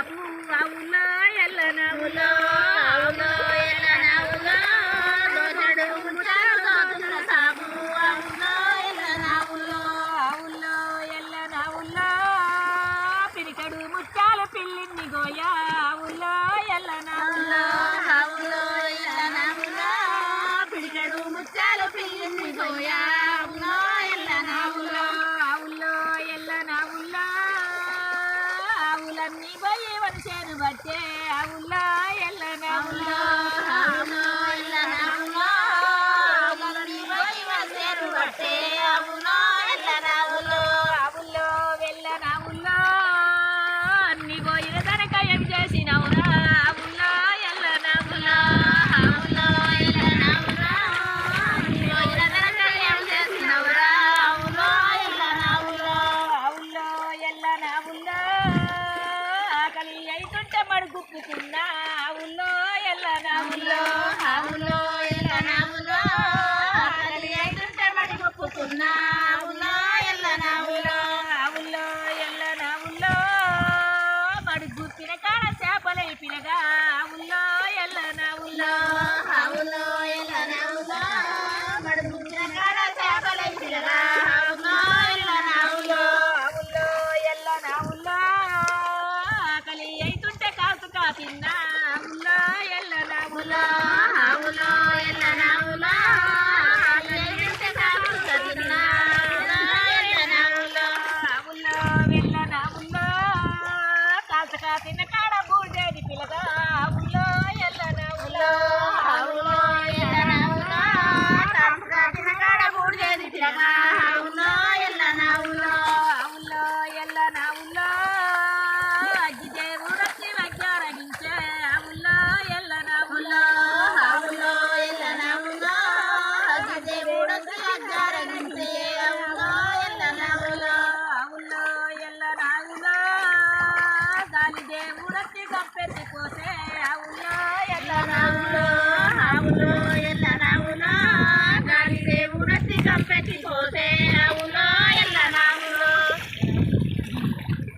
సాపు అవులో ఎల్ల నవ్వులో అవులో ఎల్ల నవ్వులో దోచడు ముచ్చాడు దోచున్న సాపు అవులో ఎల్ల నవ్వులో అవులో ఎల్ల నవ్వులో పిరికడు ముచ్చాలు పిల్లిని గోయా అవులో ఎల్ల నవ్వులో అవులో ఎల్ల నవ్వులో పిరికడు ముచ్చాలు పిల్లిని గోయా అవులో ఎల్ల నవ్వులో అవులో ఎల్ల నవ్వులో ఆవులన్నీ పోయి వరిసేను బట్టే అవులో ఎల్ల నవ్వులో అవులో ఎల్ల నవ్వులో ఆవులన్నీ పోయి వరిసేను బట్టే అవులో ఎల్ల నవ్వులో అవులో ఎల్ల నవ్వులో అన్ని పోయిన తనక ఏం చేసినవురా అవులో ఎల్ల నవ్వులో అవులో ఎల్ల నవ్వులో అన్ని పోయిన తనక ఏం చేసినవురా అవులో ఎల్ల నవ్వులో అవులో ఎల్ల నవ్వులో ఆకలి అయితుంటే మడుగుప్పుకున్నా అవులో ఎల్ల నవ్వులో అవులో ఎల్ల నవ్వులో ఆకలి అయితుంటే మడుగుప్పుకున్నా అవులో ఎల్ల నవ్వులో అవులో ఎల్ల నవ్వులో మడుగుప్పిన కాడ చేపలై పిలగా